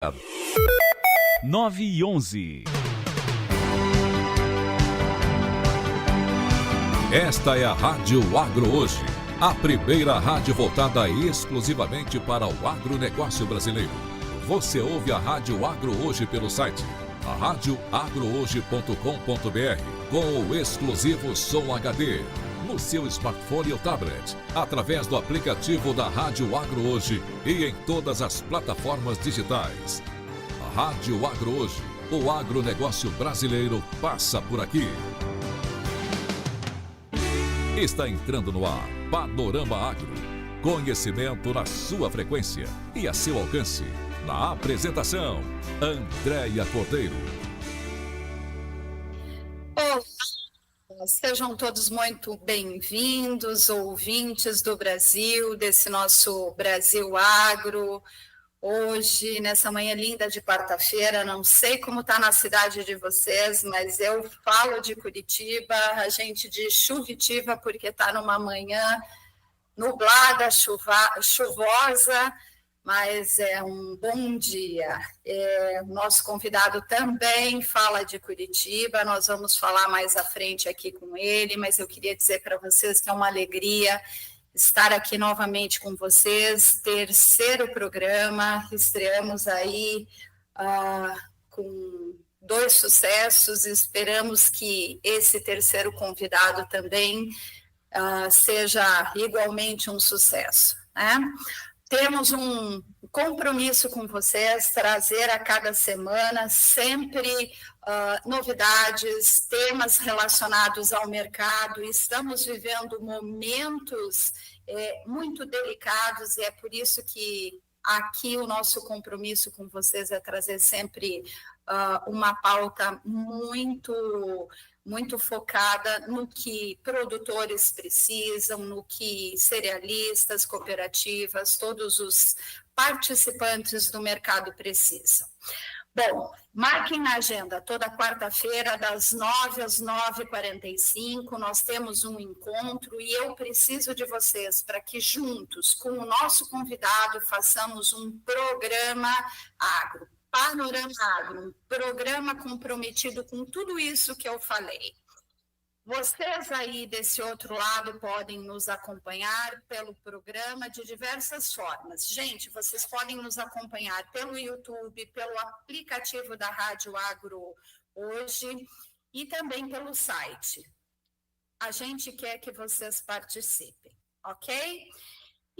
9:11. Esta é a Rádio Agro Hoje, a primeira rádio voltada exclusivamente para o agronegócio brasileiro. Você ouve a Rádio Agro Hoje pelo site radioagrohoje.com.br com o exclusivo Som HD no seu smartphone ou tablet, através do aplicativo da Rádio Agro Hoje e em todas as plataformas digitais. A Rádio Agro Hoje, o agronegócio brasileiro passa por aqui. Está entrando no ar Panorama Agro. Conhecimento na sua frequência e a seu alcance. Na apresentação, Andréia Cordeiro. Olá, sejam todos muito bem-vindos, ouvintes do Brasil, desse nosso Brasil Agro. Hoje, nessa manhã linda de quarta-feira, não sei como está na cidade de vocês, mas eu falo de Curitiba, a gente de Chuvitiba, porque está numa manhã nublada, chuvosa, mas é um bom dia. O nosso convidado também fala de Curitiba, nós vamos falar mais à frente aqui com ele, mas eu queria dizer para vocês que é uma alegria estar aqui novamente com vocês, terceiro programa, estreamos aí com 2 sucessos, esperamos que esse terceiro convidado também seja igualmente um sucesso, né? Temos um compromisso com vocês, trazer a cada semana sempre novidades, temas relacionados ao mercado. Estamos vivendo momentos muito delicados e é por isso que aqui o nosso compromisso com vocês é trazer sempre uma pauta muito focada no que produtores precisam, no que cerealistas, cooperativas, todos os participantes do mercado precisam. Bom, marquem na agenda, toda quarta-feira, das 9 às 9h45, nós temos um encontro e eu preciso de vocês para que juntos, com o nosso convidado, façamos um programa agro. Panorama Agro, um programa comprometido com tudo isso que eu falei. Vocês aí desse outro lado podem nos acompanhar pelo programa de diversas formas. Gente, vocês podem nos acompanhar pelo YouTube, pelo aplicativo da Rádio Agro Hoje e também pelo site. A gente quer que vocês participem, ok?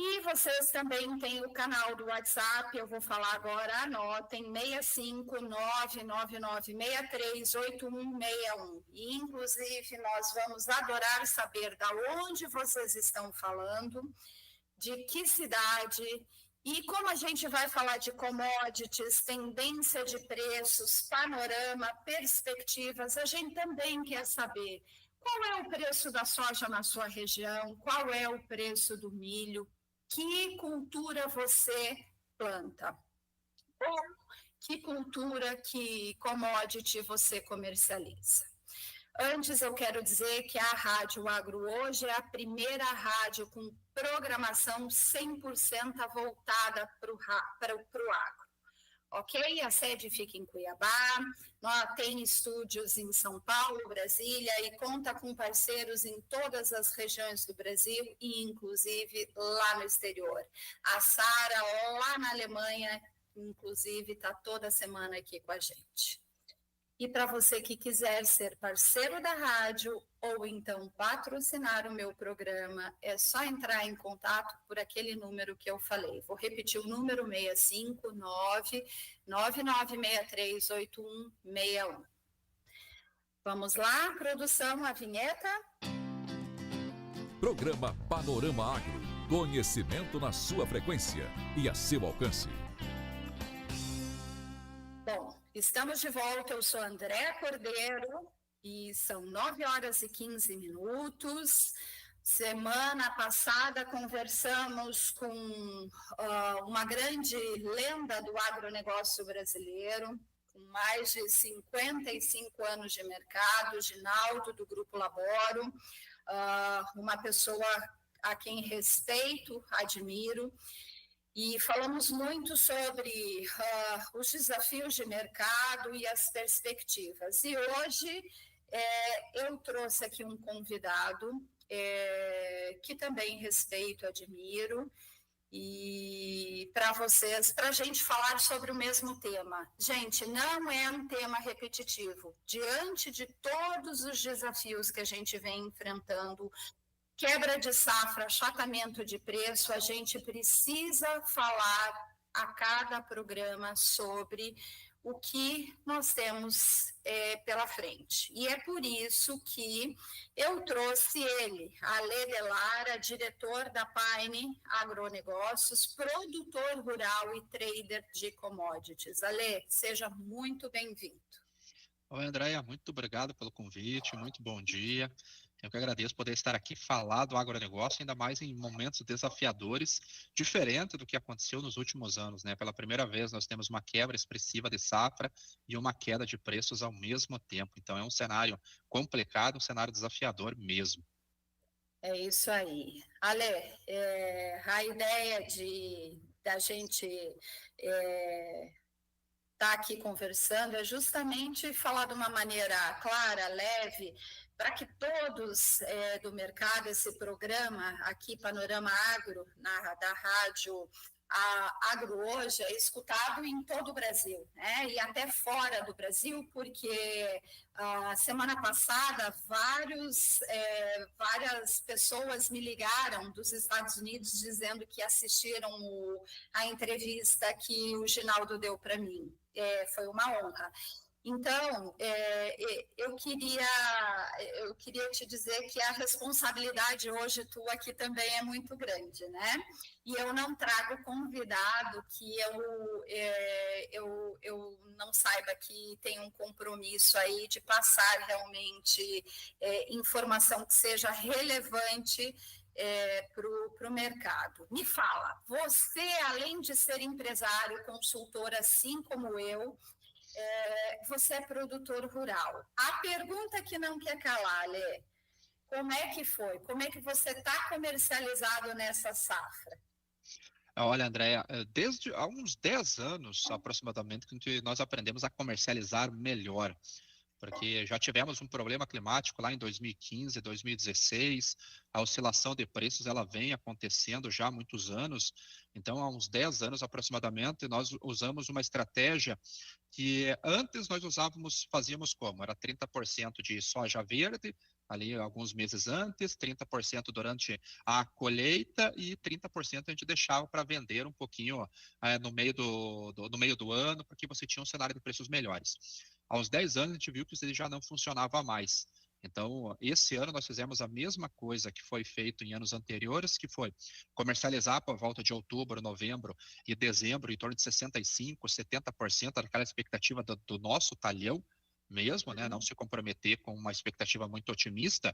E vocês também têm o canal do WhatsApp, eu vou falar agora, anotem, 65999638161. E, inclusive, nós vamos adorar saber de onde vocês estão falando, de que cidade, e como a gente vai falar de commodities, tendência de preços, panorama, perspectivas, a gente também quer saber qual é o preço da soja na sua região, qual é o preço do milho, que cultura você planta? Ou que cultura, que commodity você comercializa? Antes, eu quero dizer que a Rádio Agro Hoje é a primeira rádio com programação 100% voltada para o agro. Ok? A sede fica em Cuiabá, tem estúdios em São Paulo, Brasília e conta com parceiros em todas as regiões do Brasil e inclusive lá no exterior. A Sara, lá na Alemanha, inclusive, está toda semana aqui com a gente. E para você que quiser ser parceiro da rádio ou então patrocinar o meu programa, é só entrar em contato por aquele número que eu falei. Vou repetir o número 659-9963-8161. Vamos lá, produção, a vinheta. Programa Panorama Agro. Conhecimento na sua frequência e a seu alcance. Bom, estamos de volta, eu sou Andréia Cordeiro e são 9h15. Semana passada conversamos com uma grande lenda do agronegócio brasileiro, com mais de 55 anos de mercado, Ginaldo, do Grupo Laboro, uma pessoa a quem respeito, admiro. e falamos muito sobre os desafios de mercado e as perspectivas. E hoje eu trouxe aqui um convidado que também respeito, admiro, e para vocês, para a gente falar sobre o mesmo tema. Gente, não é um tema repetitivo. Diante de todos os desafios que a gente vem enfrentando, quebra de safra, achatamento de preço, a gente precisa falar a cada programa sobre o que nós temos pela frente. E é por isso que eu trouxe ele, Alê de Lara, diretor da Paine Agronegócios, produtor rural e trader de commodities. Alê, seja muito bem-vindo. Oi, Andréia, muito obrigado pelo convite, muito bom dia. Eu que agradeço poder estar aqui falar do agronegócio, ainda mais em momentos desafiadores, diferente do que aconteceu nos últimos anos, né? Pela primeira vez nós temos uma quebra expressiva de safra e uma queda de preços ao mesmo tempo. Então é um cenário complicado, um cenário desafiador mesmo. É isso aí. Ale, a ideia da gente estar aqui conversando é justamente falar de uma maneira clara, leve, para que todos do mercado, esse programa aqui, Panorama Agro, da rádio Agro Hoje, é escutado em todo o Brasil, né? E até fora do Brasil, porque a semana passada várias pessoas me ligaram dos Estados Unidos dizendo que assistiram a entrevista que o Ginaldo deu para mim. Foi uma honra. Então, eu queria te dizer que a responsabilidade hoje tua aqui também é muito grande, né? E eu não trago convidado que eu não saiba que tem um compromisso aí de passar realmente informação que seja relevante para o mercado. Me fala, você, além de ser empresário, consultor, assim como eu, você é produtor rural. A pergunta que não quer calar, Lê, como é que foi? Como é que você está comercializado nessa safra? Olha, Andréia, desde há uns 10 anos aproximadamente que nós aprendemos a comercializar melhor, porque já tivemos um problema climático lá em 2015, 2016, a oscilação de preços ela vem acontecendo já há muitos anos, então há uns 10 anos aproximadamente nós usamos uma estratégia que antes fazíamos como? Era 30% de soja verde, ali alguns meses antes, 30% durante a colheita e 30% a gente deixava para vender um pouquinho no meio do ano, porque você tinha um cenário de preços melhores. Há uns 10 anos a gente viu que isso já não funcionava mais. Então, esse ano nós fizemos a mesma coisa que foi feito em anos anteriores, que foi comercializar por volta de outubro, novembro e dezembro, em torno de 65%, 70% daquela expectativa do nosso talhão mesmo, né? Não se comprometer com uma expectativa muito otimista,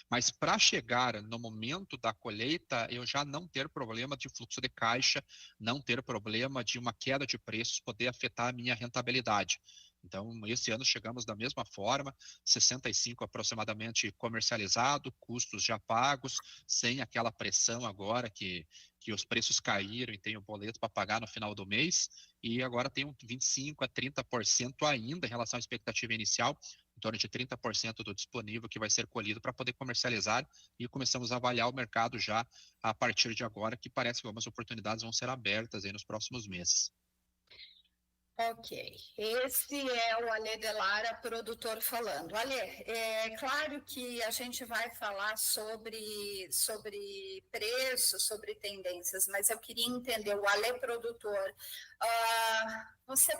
mas para chegar no momento da colheita, eu já não ter problema de fluxo de caixa, não ter problema de uma queda de preços poder afetar a minha rentabilidade. Então, esse ano chegamos da mesma forma, 65 aproximadamente comercializado, custos já pagos, sem aquela pressão agora que os preços caíram e tem o boleto para pagar no final do mês, e agora tem um 25% a 30% ainda em relação à expectativa inicial, em torno de 30% do disponível que vai ser colhido para poder comercializar, e começamos a avaliar o mercado já a partir de agora, que parece que algumas oportunidades vão ser abertas aí nos próximos meses. Ok, esse é o Alê de Lara, produtor, falando. Alê, é claro que a gente vai falar sobre preço, sobre tendências, mas eu queria entender, o Alê produtor, você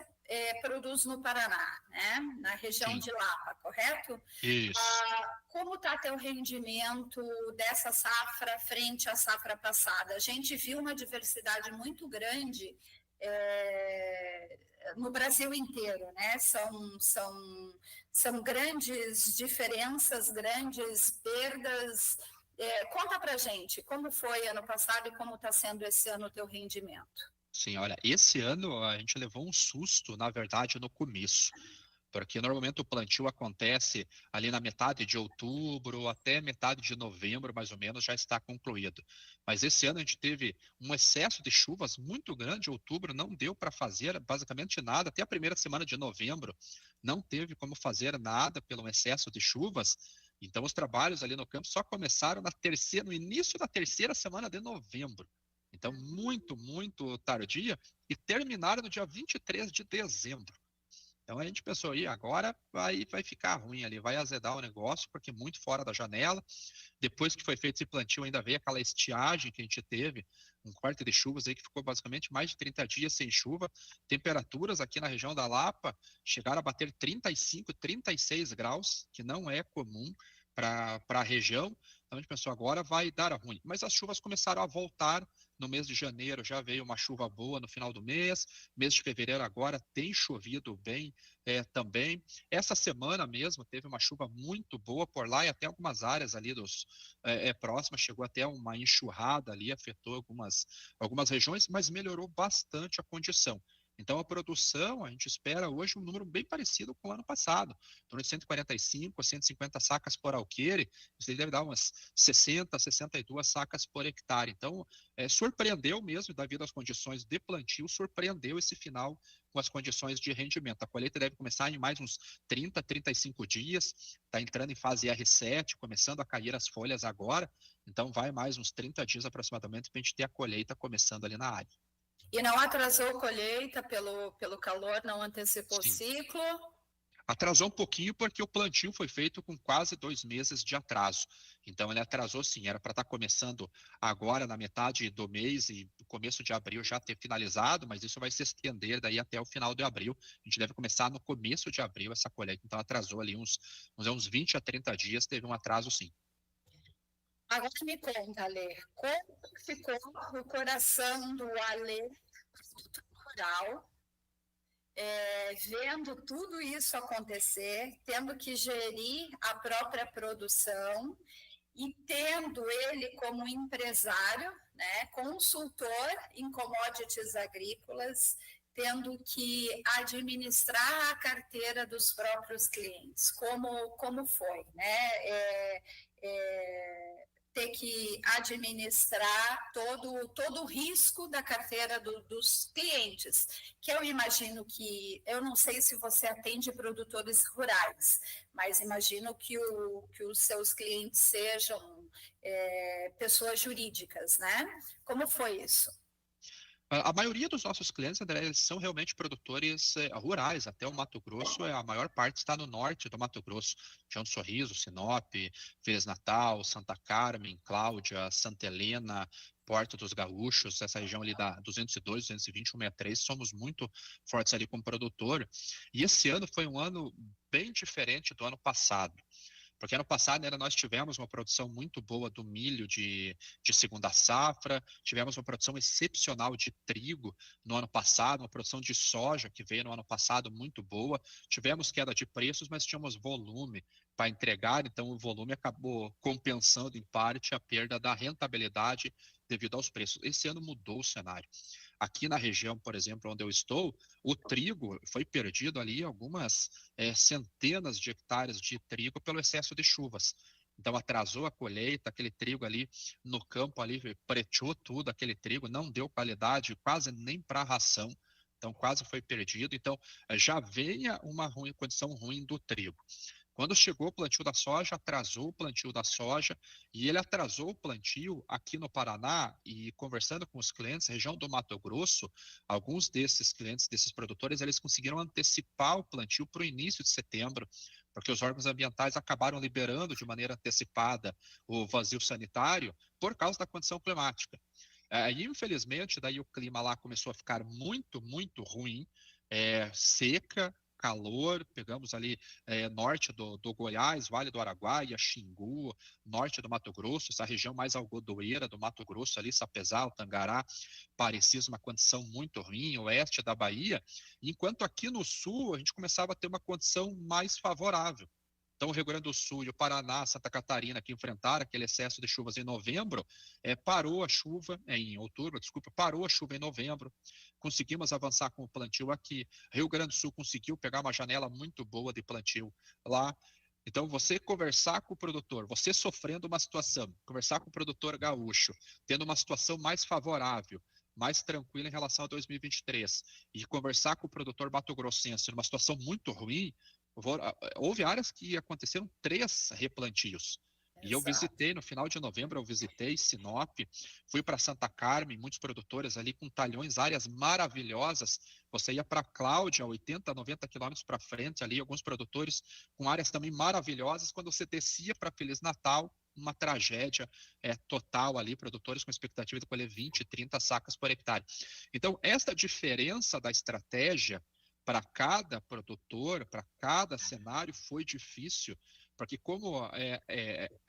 produz no Paraná, né? Na região Sim. de Lapa, correto? Isso. Como está teu rendimento dessa safra frente à safra passada? A gente viu uma diversidade muito grande no Brasil inteiro, né? São grandes diferenças, grandes perdas. Conta pra gente, como foi ano passado e como está sendo esse ano o teu rendimento? Sim, olha, esse ano a gente levou um susto, na verdade, no começo, porque normalmente o plantio acontece ali na metade de outubro até metade de novembro, mais ou menos, já está concluído. Mas esse ano a gente teve um excesso de chuvas muito grande, outubro não deu para fazer basicamente nada, até a primeira semana de novembro não teve como fazer nada pelo excesso de chuvas. Então os trabalhos ali no campo só começaram no início da terceira semana de novembro. Então muito, muito tardia, e terminaram no dia 23 de dezembro. Então a gente pensou, agora vai ficar ruim ali, vai azedar o negócio, porque muito fora da janela. Depois que foi feito esse plantio, ainda veio aquela estiagem que a gente teve, um quarto de chuvas aí que ficou basicamente mais de 30 dias sem chuva. Temperaturas aqui na região da Lapa chegaram a bater 35, 36 graus, que não é comum para a região. Então a gente pensou, agora vai dar ruim. Mas as chuvas começaram a voltar. No mês de janeiro já veio uma chuva boa no final do mês. Mês de fevereiro agora tem chovido bem também. Essa semana mesmo teve uma chuva muito boa por lá e até algumas áreas ali próximas. Chegou até uma enxurrada ali, afetou algumas regiões, mas melhorou bastante a condição. Então, a produção, a gente espera hoje um número bem parecido com o ano passado, em torno de 145 a 150 sacas por alqueire. Isso deve dar umas 60, 62 sacas por hectare. Então, surpreendeu mesmo, devido às condições de plantio, surpreendeu esse final com as condições de rendimento. A colheita deve começar em mais uns 30, 35 dias, está entrando em fase R7, começando a cair as folhas agora, então vai mais uns 30 dias aproximadamente para a gente ter a colheita começando ali na área. E não atrasou a colheita pelo calor, não antecipou o Sim. ciclo? Atrasou um pouquinho porque o plantio foi feito com quase 2 meses de atraso. Então ele atrasou sim, era para estar começando agora na metade do mês e no começo de abril já ter finalizado, mas isso vai se estender daí até o final de abril. A gente deve começar no começo de abril essa colheita, então atrasou ali uns 20 a 30 dias, teve um atraso sim. Agora me conta, Alê, como ficou o coração do Alê rural, vendo tudo isso acontecer, tendo que gerir a própria produção e tendo ele como empresário, né, consultor em commodities agrícolas, tendo que administrar a carteira dos próprios clientes, como foi, né? Ter que administrar todo o risco da carteira dos clientes, que eu imagino que, eu não sei se você atende produtores rurais, mas imagino que os seus clientes sejam pessoas jurídicas, né? Como foi isso? A maioria dos nossos clientes, André, eles são realmente produtores rurais. Até o Mato Grosso, a maior parte está no norte do Mato Grosso. Tião do Sorriso, Sinop, Feliz Natal, Santa Carmen, Cláudia, Santa Helena, Porto dos Gaúchos, essa região ali da 202, 220, 163, somos muito fortes ali como produtor. E esse ano foi um ano bem diferente do ano passado. Porque ano passado nós tivemos uma produção muito boa do milho de segunda safra, tivemos uma produção excepcional de trigo no ano passado, uma produção de soja que veio no ano passado muito boa, tivemos queda de preços, mas tínhamos volume para entregar, então o volume acabou compensando em parte a perda da rentabilidade devido aos preços. Esse ano mudou o cenário. Aqui na região, por exemplo, onde eu estou, o trigo foi perdido ali algumas centenas de hectares de trigo pelo excesso de chuvas. Então atrasou a colheita, aquele trigo ali no campo ali preteou tudo, aquele trigo não deu qualidade quase nem para ração. Então quase foi perdido. Então já venha uma condição ruim do trigo. Quando chegou o plantio da soja, atrasou o plantio da soja, e ele atrasou o plantio aqui no Paraná, e conversando com os clientes, região do Mato Grosso, alguns desses clientes, desses produtores, eles conseguiram antecipar o plantio para o início de setembro, porque os órgãos ambientais acabaram liberando de maneira antecipada o vazio sanitário por causa da condição climática. E infelizmente, daí o clima lá começou a ficar muito, muito ruim, seca, calor, pegamos ali norte do Goiás, Vale do Araguaia, Xingu, norte do Mato Grosso, essa região mais algodoeira do Mato Grosso, ali Sapezal, Tangará, parecia uma condição muito ruim, oeste da Bahia, enquanto aqui no sul a gente começava a ter uma condição mais favorável. Então, o Rio Grande do Sul e o Paraná, Santa Catarina, que enfrentaram aquele excesso de chuvas em novembro, parou a chuva em outubro, parou a chuva em novembro. conseguimos avançar com o plantio aqui. Rio Grande do Sul conseguiu pegar uma janela muito boa de plantio lá. Então, você conversar com o produtor, você sofrendo uma situação, conversar com o produtor gaúcho, tendo uma situação mais favorável, mais tranquila em relação a 2023, e conversar com o produtor mato-grossense numa situação muito ruim, houve áreas que aconteceram 3 replantios. E eu visitei, no final de novembro, eu visitei Sinop, fui para Santa Carmen, muitos produtores ali com talhões, áreas maravilhosas. Você ia para Cláudia, 80, 90 quilômetros para frente ali, alguns produtores com áreas também maravilhosas. Quando você descia para Feliz Natal, uma tragédia total ali, produtores com expectativa de colher 20, 30 sacas por hectare. Então, essa diferença da estratégia para cada produtor, para cada cenário, foi difícil, porque como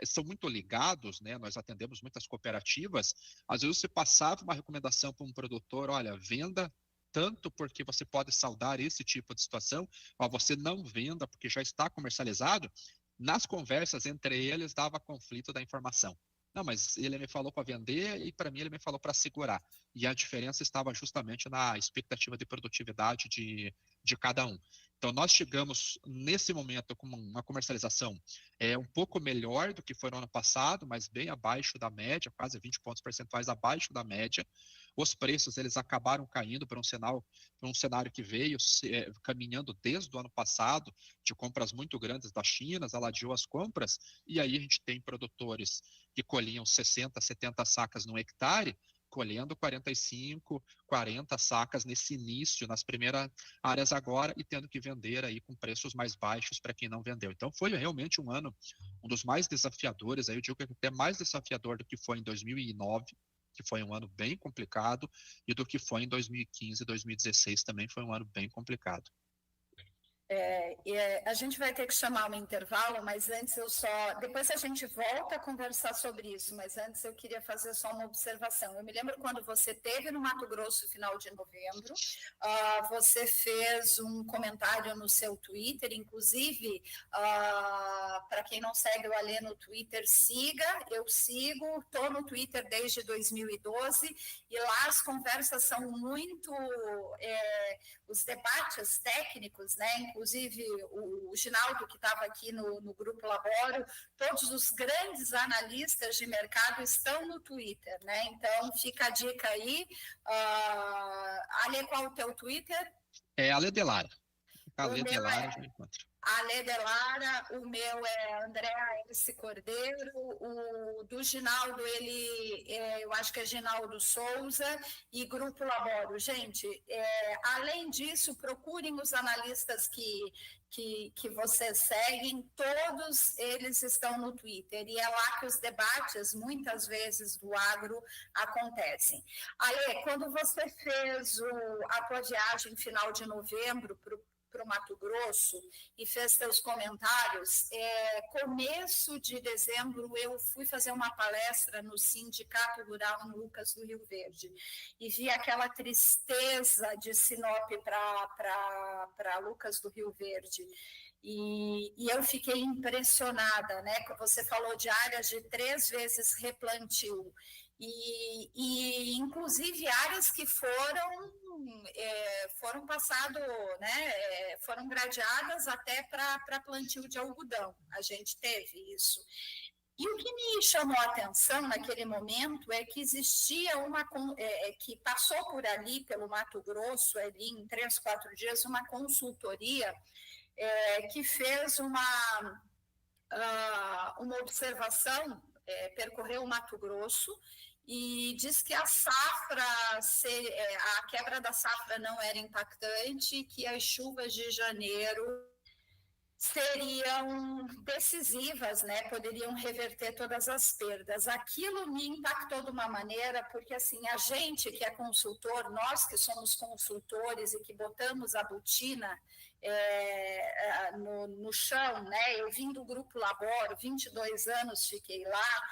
são muito ligados, né, nós atendemos muitas cooperativas, às vezes você passava uma recomendação para um produtor, olha, venda tanto porque você pode saldar esse tipo de situação, mas você não venda porque já está comercializado. Nas conversas entre eles dava conflito da informação. Não, mas ele me falou para vender e para mim ele me falou para segurar. E a diferença estava justamente na expectativa de produtividade de cada um. Então, nós chegamos nesse momento com uma comercialização um pouco melhor do que foi no ano passado, mas bem abaixo da média, quase 20 pontos percentuais abaixo da média. Os preços eles acabaram caindo para um cenário que veio caminhando desde o ano passado, de compras muito grandes da China, aladiou as compras, e aí a gente tem produtores que colhiam 60, 70 sacas no hectare, colhendo 45, 40 sacas nesse início, nas primeiras áreas agora, e tendo que vender aí com preços mais baixos para quem não vendeu. Então foi realmente um ano, um dos mais desafiadores, aí eu digo que até mais desafiador do que foi em 2009, que foi um ano bem complicado, e do que foi em 2015 e 2016 também foi um ano bem complicado. A gente vai ter que chamar um intervalo, mas antes depois a gente volta a conversar sobre isso, mas antes eu queria fazer só uma observação. Eu me lembro quando você esteve no Mato Grosso, final de novembro, você fez um comentário no seu Twitter, inclusive, para quem não segue o Alê no Twitter, eu sigo, estou no Twitter desde 2012, e lá as conversas são muito, os debates técnicos, né? Inclusive o Ginaldo, que estava aqui no Grupo Laboro, todos os grandes analistas de mercado estão no Twitter, né? Então, fica a dica aí. Ale, qual é o teu Twitter? Ale Delara. Ale Delara, já encontro. Ale Delara, o meu é André S. Cordeiro, o do Ginaldo, eu acho que é Ginaldo Souza, e Grupo Laboro. Gente, além disso, procurem os analistas que vocês seguem, todos eles estão no Twitter, e é lá que os debates, muitas vezes, do agro acontecem. Ale, quando você fez a tua viagem final de novembro para o Mato Grosso e fez seus comentários, começo de dezembro eu fui fazer uma palestra no Sindicato Rural no Lucas do Rio Verde e vi aquela tristeza de Sinop para Lucas do Rio Verde. E eu fiquei impressionada, né? Você falou de áreas de 3 vezes replantio. E inclusive áreas que foram passado, né, foram gradeadas até para plantio de algodão. A gente teve isso. E o que me chamou a atenção naquele momento é que existia que passou por ali, pelo Mato Grosso, ali em 3, 4 dias, uma consultoria que fez uma observação, percorreu o Mato Grosso, e diz que a quebra da safra não era impactante, que as chuvas de janeiro seriam decisivas, né? Poderiam reverter todas as perdas. Aquilo me impactou de uma maneira, porque assim, a gente que é consultor, nós que somos consultores e que botamos a botina no chão, né? Eu vim do Grupo Laboro, 22 anos fiquei lá,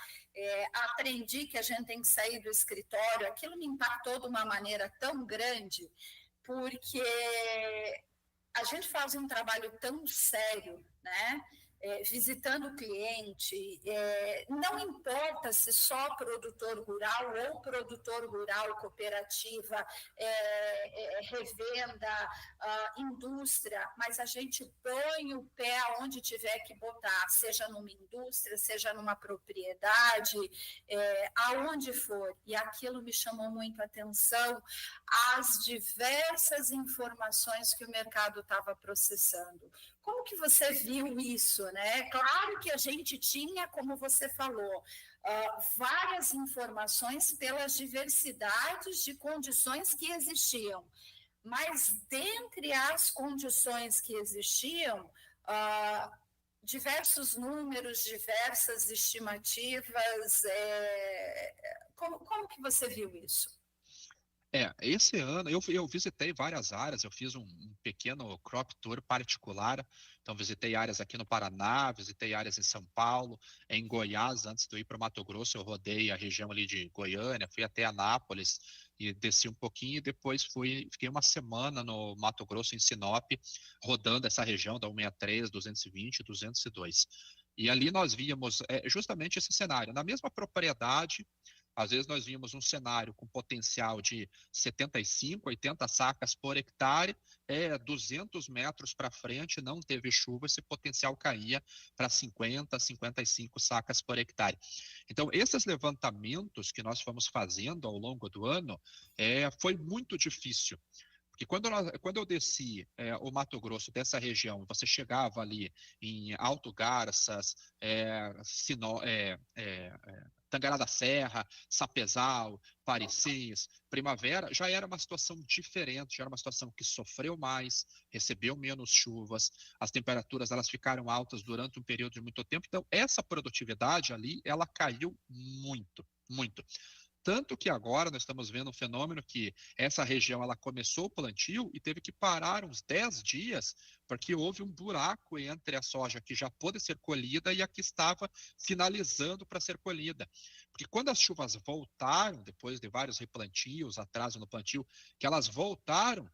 aprendi que a gente tem que sair do escritório. Aquilo me impactou de uma maneira tão grande, porque a gente faz um trabalho tão sério, né? visitando o cliente, não importa se só produtor rural ou produtor rural, cooperativa, revenda, indústria, mas a gente põe o pé onde tiver que botar, seja numa indústria, seja numa propriedade, aonde for. E aquilo me chamou muito a atenção, as diversas informações que o mercado estava processando. Como que você viu isso, né? Claro que a gente tinha, como você falou, várias informações pelas diversidades de condições que existiam, mas dentre as condições que existiam, diversos números, diversas estimativas, como que você viu isso? Esse ano eu visitei várias áreas, eu fiz um pequeno crop tour particular, então visitei áreas aqui no Paraná, visitei áreas em São Paulo, em Goiás, antes de eu ir para o Mato Grosso, eu rodei a região ali de Goiânia, fui até Anápolis e desci um pouquinho, e depois fiquei uma semana no Mato Grosso, em Sinop, rodando essa região da 163, 220, 202. E ali nós víamos justamente esse cenário, na mesma propriedade. Às vezes nós vimos um cenário com potencial de 75, 80 sacas por hectare, 200 metros para frente, não teve chuva, esse potencial caía para 50, 55 sacas por hectare. Então, esses levantamentos que nós fomos fazendo ao longo do ano, foi muito difícil. Porque quando eu desci o Mato Grosso dessa região, você chegava ali em Alto Garças, Tangará da Serra, Sapezal, Parecis, Primavera, já era uma situação diferente, já era uma situação que sofreu mais, recebeu menos chuvas, as temperaturas elas ficaram altas durante um período de muito tempo, então essa produtividade ali, ela caiu muito, muito. Tanto que agora nós estamos vendo um fenômeno que essa região ela começou o plantio e teve que parar uns 10 dias, porque houve um buraco entre a soja que já pôde ser colhida e a que estava finalizando para ser colhida. Porque quando as chuvas voltaram, depois de vários replantios, atraso no plantio, que elas voltaram,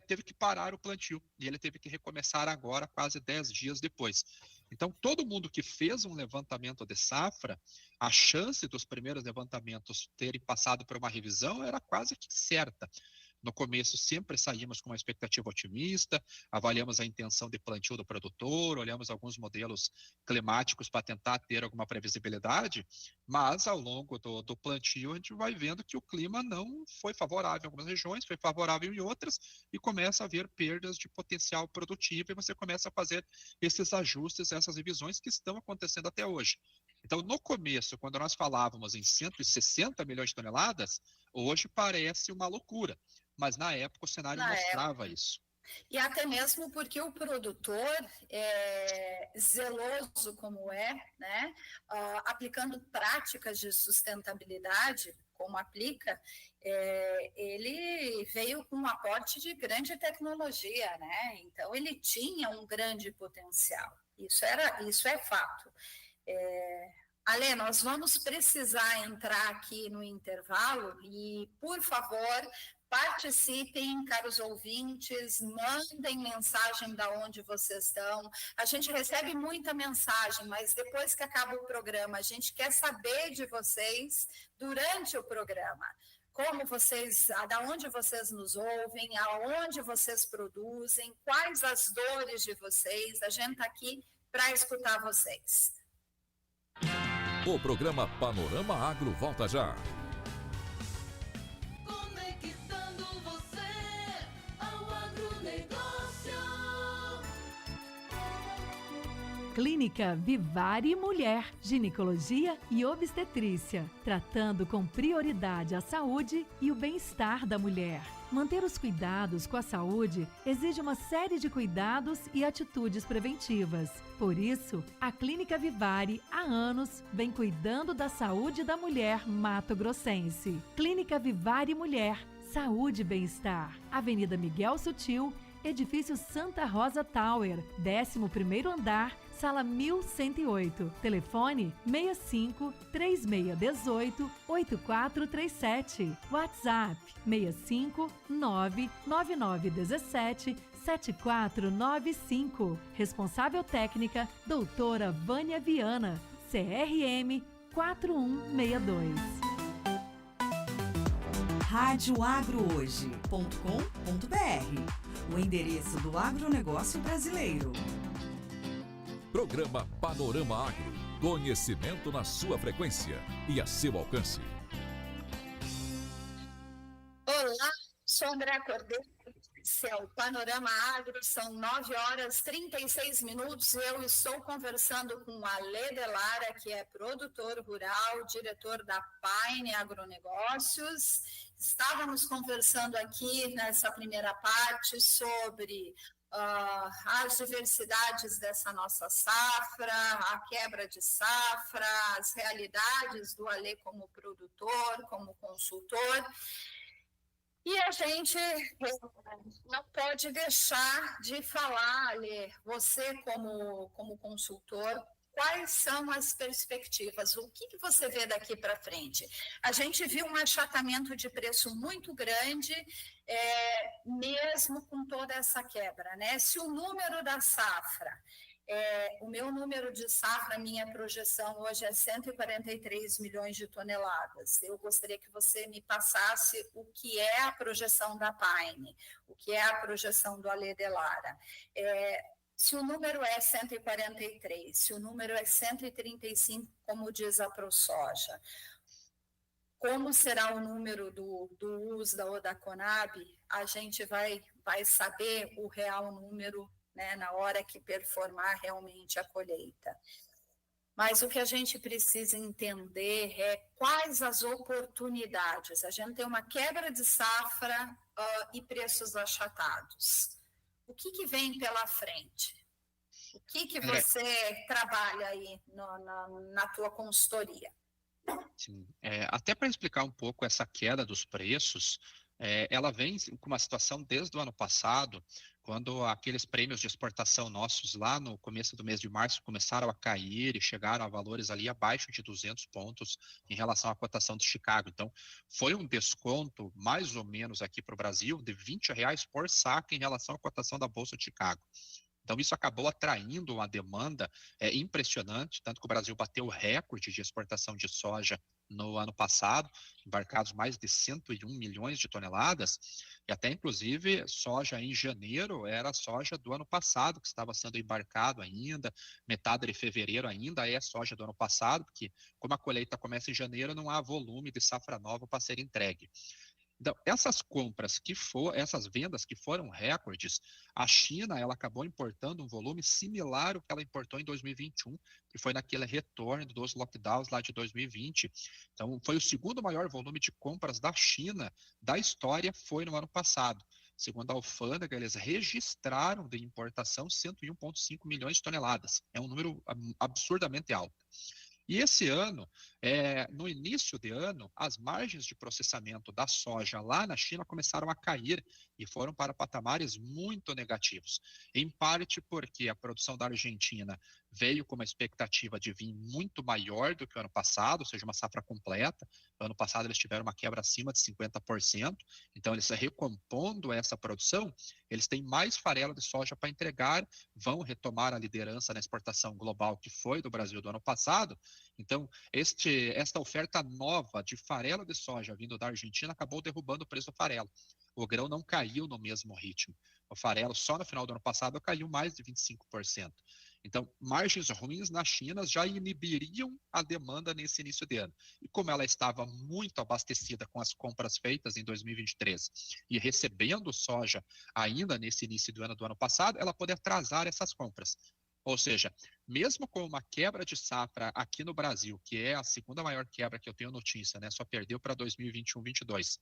teve que parar o plantio. E ele teve que recomeçar agora, quase 10 dias depois. Então, todo mundo que fez um levantamento de safra, a chance dos primeiros levantamentos terem passado por uma revisão era quase que certa. No começo, sempre saímos com uma expectativa otimista, avaliamos a intenção de plantio do produtor, olhamos alguns modelos climáticos para tentar ter alguma previsibilidade, mas ao longo do plantio a gente vai vendo que o clima não foi favorável em algumas regiões, foi favorável em outras, e começa a haver perdas de potencial produtivo, e você começa a fazer esses ajustes, essas revisões que estão acontecendo até hoje. Então, no começo, quando nós falávamos em 160 milhões de toneladas, hoje parece uma loucura. Mas na época o cenário mostrava isso. E até mesmo porque o produtor, zeloso como né, aplicando práticas de sustentabilidade, como aplica, ele veio com um aporte de grande tecnologia, né? Então ele tinha um grande potencial. Isso é fato. Ale, nós vamos precisar entrar aqui no intervalo e, por favor, participem, caros ouvintes, mandem mensagem de onde vocês estão. A gente recebe muita mensagem, mas depois que acaba o programa, a gente quer saber de vocês durante o programa. Como vocês, da onde vocês nos ouvem, aonde vocês produzem, quais as dores de vocês. A gente está aqui para escutar vocês. O programa Panorama Agro volta já. Conectando você ao agronegócio. Clínica Vivari Mulher, ginecologia e obstetrícia, tratando com prioridade a saúde e o bem-estar da mulher. Manter os cuidados com a saúde exige uma série de cuidados e atitudes preventivas. Por isso, a Clínica Vivari, há anos, vem cuidando da saúde da mulher mato-grossense. Clínica Vivari Mulher, saúde e bem-estar. Avenida Miguel Sutil, edifício Santa Rosa Tower, 11º andar, sala 1108. Telefone 65 3618 8437. WhatsApp 65 99917 7495. Responsável técnica, doutora Vânia Viana, CRM 4162. radioagrohoje.com.br, o endereço do agronegócio brasileiro. Programa Panorama Agro. Conhecimento na sua frequência e a seu alcance. Olá, sou André Cordeiro, esse é o Panorama Agro, são 9h36. Eu estou conversando com a Lê Delara, que é produtor rural, diretor da Paine Agronegócios. Estávamos conversando aqui nessa primeira parte sobre as diversidades dessa nossa safra, a quebra de safra, as realidades do Alê como produtor, como consultor. E a gente não pode deixar de falar, Alê, você como consultor, quais são as perspectivas? O que você vê daqui para frente? A gente viu um achatamento de preço muito grande, mesmo com toda essa quebra, né? Se o número da safra, o meu número de safra, minha projeção hoje é 143 milhões de toneladas. Eu gostaria que você me passasse o que é a projeção da Paine, o que é a projeção do Alê Delara. Se o número é 143, se o número é 135, como diz a ProSoja, como será o número do USDA ou da Conab, a gente vai saber o real número, né, na hora que performar realmente a colheita. Mas o que a gente precisa entender é quais as oportunidades. A gente tem uma quebra de safra e preços achatados. O que vem pela frente? O que você trabalha aí na tua consultoria? Sim, até para explicar um pouco essa queda dos preços, ela vem com uma situação desde o ano passado, quando aqueles prêmios de exportação nossos lá no começo do mês de março começaram a cair e chegaram a valores ali abaixo de 200 pontos em relação à cotação de Chicago. Então, foi um desconto mais ou menos aqui para o Brasil de R$20 por saca em relação à cotação da Bolsa de Chicago. Então, isso acabou atraindo uma demanda impressionante, tanto que o Brasil bateu o recorde de exportação de soja no ano passado, embarcados mais de 101 milhões de toneladas, e até inclusive soja em janeiro era a soja do ano passado que estava sendo embarcado ainda, metade de fevereiro ainda é soja do ano passado, porque como a colheita começa em janeiro, não há volume de safra nova para ser entregue. Então, essas vendas que foram recordes, a China ela acabou importando um volume similar ao que ela importou em 2021, que foi naquele retorno dos lockdowns lá de 2020. Então, foi o segundo maior volume de compras da China da história, foi no ano passado. Segundo a alfândega, eles registraram de importação 101,5 milhões de toneladas. É um número absurdamente alto. E esse ano, no início de ano, as margens de processamento da soja lá na China começaram a cair e foram para patamares muito negativos. Em parte porque a produção da Argentina veio com uma expectativa de vir muito maior do que o ano passado, ou seja, uma safra completa. No ano passado eles tiveram uma quebra acima de 50%, então eles recompondo essa produção, eles têm mais farelo de soja para entregar, vão retomar a liderança na exportação global que foi do Brasil do ano passado. Então, esta oferta nova de farelo de soja vindo da Argentina acabou derrubando o preço do farelo. O grão não caiu no mesmo ritmo. O farelo só no final do ano passado caiu mais de 25%. Então, margens ruins na China já inibiriam a demanda nesse início de ano. E como ela estava muito abastecida com as compras feitas em 2023 e recebendo soja ainda nesse início do ano passado, ela pode atrasar essas compras. Ou seja, mesmo com uma quebra de safra aqui no Brasil, que é a segunda maior quebra que eu tenho notícia, né, só perdeu para 2021-22,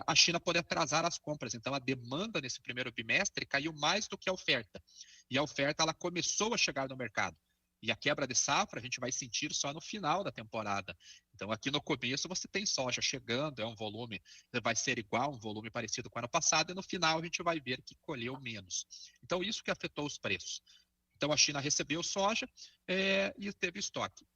a China pode atrasar as compras. Então, a demanda nesse primeiro bimestre caiu mais do que a oferta. E a oferta ela começou a chegar no mercado. E a quebra de safra a gente vai sentir só no final da temporada. Então, aqui no começo você tem soja chegando, é um volume, vai ser igual, um volume parecido com o ano passado, e no final a gente vai ver que colheu menos. Então, isso que afetou os preços. Então, a China recebeu soja e teve estoque.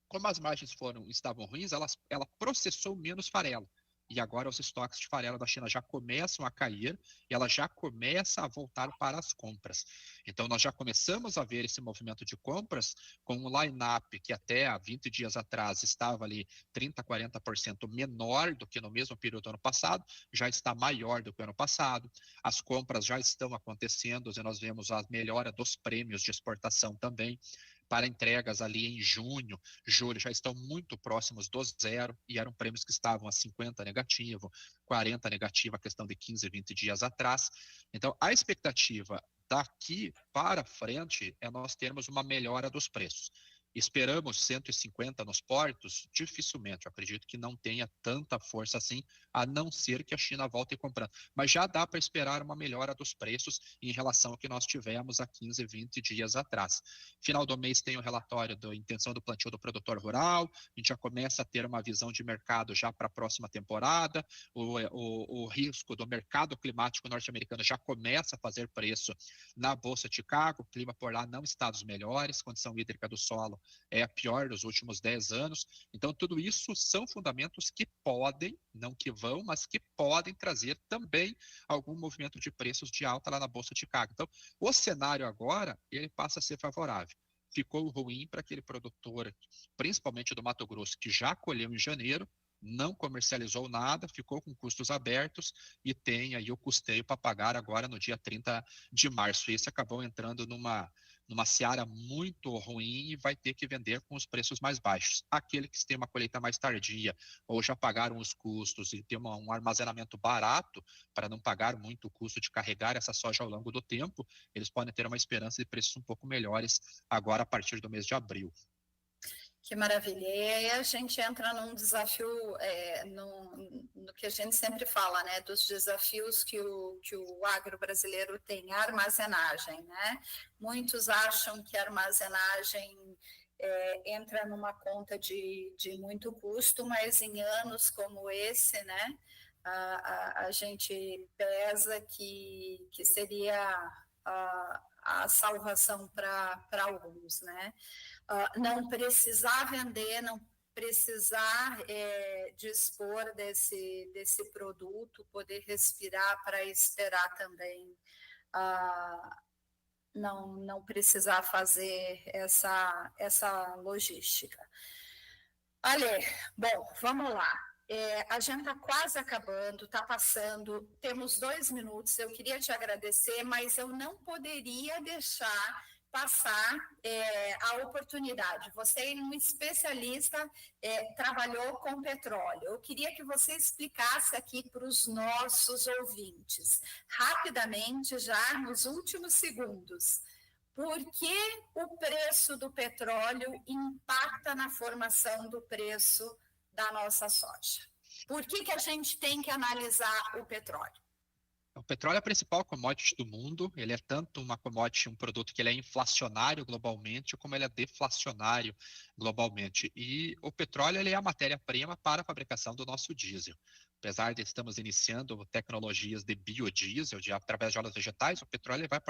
Como as margens estavam ruins, ela processou menos farelo. e agora os estoques de farelo da China já começam a cair e ela já começa a voltar para as compras. Então, nós já começamos a ver esse movimento de compras com um line-up que até há 20 dias atrás estava ali 30%, 40% menor do que no mesmo período do ano passado, já está maior do que o ano passado. As compras já estão acontecendo e nós vemos a melhora dos prêmios de exportação também. Para entregas ali em junho, julho, já estão muito próximos do zero, e eram prêmios que estavam a 50 negativo, 40 negativo, a questão de 15, 20 dias atrás. Então, a expectativa daqui para frente é nós termos uma melhora dos preços. Esperamos 150 nos portos? Dificilmente, eu acredito que não tenha tanta força assim, a não ser que a China volte comprando. Mas já dá para esperar uma melhora dos preços em relação ao que nós tivemos há 15, 20 dias atrás. Final do mês tem o relatório da intenção do plantio do produtor rural, a gente já começa a ter uma visão de mercado já para a próxima temporada, o risco do mercado climático norte-americano já começa a fazer preço na Bolsa de Chicago, o clima por lá não está dos melhores, condição hídrica do solo é a pior dos últimos 10 anos. Então, tudo isso são fundamentos que podem, não que vão, mas que podem trazer também algum movimento de preços de alta lá na Bolsa de Chicago. Então, o cenário agora, ele passa a ser favorável. Ficou ruim para aquele produtor, principalmente do Mato Grosso, que já colheu em janeiro, não comercializou nada, ficou com custos abertos e tem aí o custeio para pagar agora no dia 30 de março. Esse acabou entrando numa seara muito ruim e vai ter que vender com os preços mais baixos. Aquele que tem uma colheita mais tardia ou já pagaram os custos e tem um armazenamento barato para não pagar muito o custo de carregar essa soja ao longo do tempo, eles podem ter uma esperança de preços um pouco melhores agora a partir do mês de abril. Que maravilha. E aí a gente entra num desafio, no que a gente sempre fala, né, dos desafios que o agro brasileiro tem, a armazenagem, né? Muitos acham que a armazenagem entra numa conta de muito custo, mas em anos como esse, né, a gente pesa que seria a salvação para alguns, né? Não precisar vender, não precisar dispor desse produto, poder respirar para esperar também, não precisar fazer essa logística. Ale, bom, vamos lá. A gente está quase acabando, está passando, temos 2 minutos, eu queria te agradecer, mas eu não poderia deixar passar a oportunidade. Você é um especialista, trabalhou com petróleo. Eu queria que você explicasse aqui para os nossos ouvintes, rapidamente, já nos últimos segundos, por que o preço do petróleo impacta na formação do preço da nossa soja? Por que a gente tem que analisar o petróleo? O petróleo é a principal commodity do mundo, ele é tanto uma commodity, um produto que ele é inflacionário globalmente, como ele é deflacionário globalmente. E o petróleo ele é a matéria-prima para a fabricação do nosso diesel. Apesar de estamos iniciando tecnologias de biodiesel, através de óleos vegetais, o petróleo vai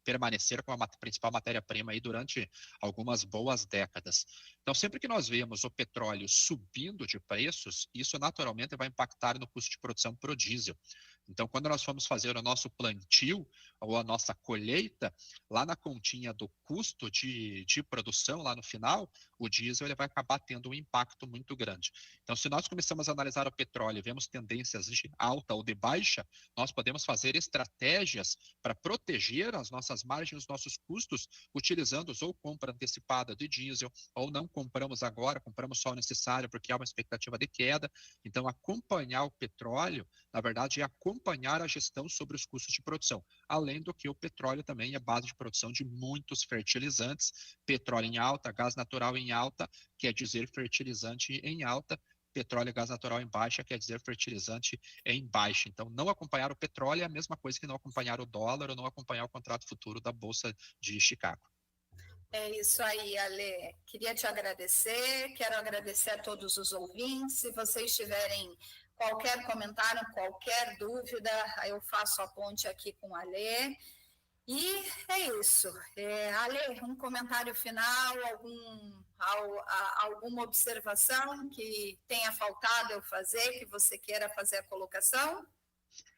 permanecer como a principal matéria-prima aí durante algumas boas décadas. Então, sempre que nós vemos o petróleo subindo de preços, isso naturalmente vai impactar no custo de produção para o diesel. Então, quando nós formos fazer o nosso plantio ou a nossa colheita, lá na continha do custo de produção, lá no final, o diesel ele vai acabar tendo um impacto muito grande. Então, se nós começamos a analisar o petróleo e vemos tendências de alta ou de baixa, nós podemos fazer estratégias para proteger as nossas margens, os nossos custos, utilizando ou compra antecipada de diesel, ou não compramos agora, compramos só o necessário porque há uma expectativa de queda. Então, acompanhar o petróleo, na verdade, é acompanhar a gestão sobre os custos de produção. Além do que o petróleo também é base de produção de muitos fertilizantes, petróleo em alta, gás natural em alta, quer dizer fertilizante em alta, petróleo e gás natural em baixa, quer dizer fertilizante em baixa. Então, não acompanhar o petróleo é a mesma coisa que não acompanhar o dólar ou não acompanhar o contrato futuro da Bolsa de Chicago. É isso aí, Ale. Queria te agradecer, quero agradecer a todos os ouvintes. Se vocês tiverem qualquer comentário, qualquer dúvida, eu faço a ponte aqui com a Ale. E é isso. Ale, um comentário final, alguma observação que tenha faltado eu fazer, que você queira fazer a colocação?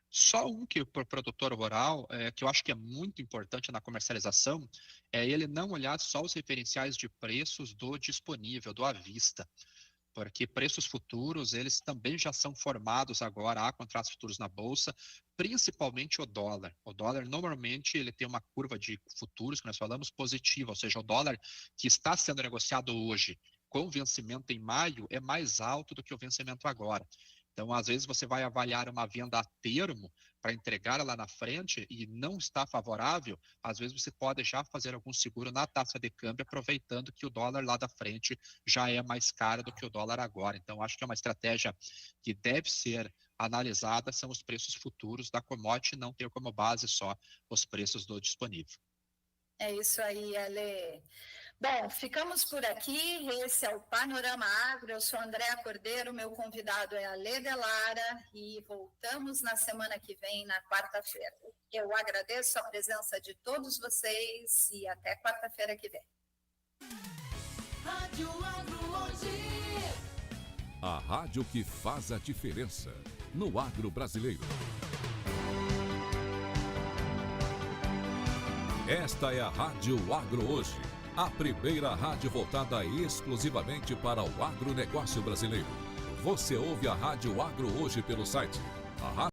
Só um que para o produtor rural, que eu acho que é muito importante na comercialização, é ele não olhar só os referenciais de preços do disponível, do à vista, porque preços futuros, eles também já são formados agora, há contratos futuros na Bolsa, principalmente o dólar. O dólar, normalmente, ele tem uma curva de futuros, que nós falamos, positiva, ou seja, o dólar que está sendo negociado hoje, com vencimento em maio, é mais alto do que o vencimento agora. Então, às vezes, você vai avaliar uma venda a termo para entregar lá na frente e não está favorável, às vezes você pode já fazer algum seguro na taxa de câmbio, aproveitando que o dólar lá da frente já é mais caro do que o dólar agora. Então, acho que é uma estratégia que deve ser analisada, são os preços futuros da commodity, não ter como base só os preços do disponível. É isso aí, Ale. Bom, ficamos por aqui. Esse é o Panorama Agro. Eu sou Andréa Cordeiro, meu convidado é Ale Delara e voltamos na semana que vem, na quarta-feira. Eu agradeço a presença de todos vocês e até quarta-feira que vem. Rádio Agro hoje. A rádio que faz a diferença no agro brasileiro. Esta é a Rádio Agro Hoje, a primeira rádio voltada exclusivamente para o agronegócio brasileiro. Você ouve a Rádio Agro Hoje pelo site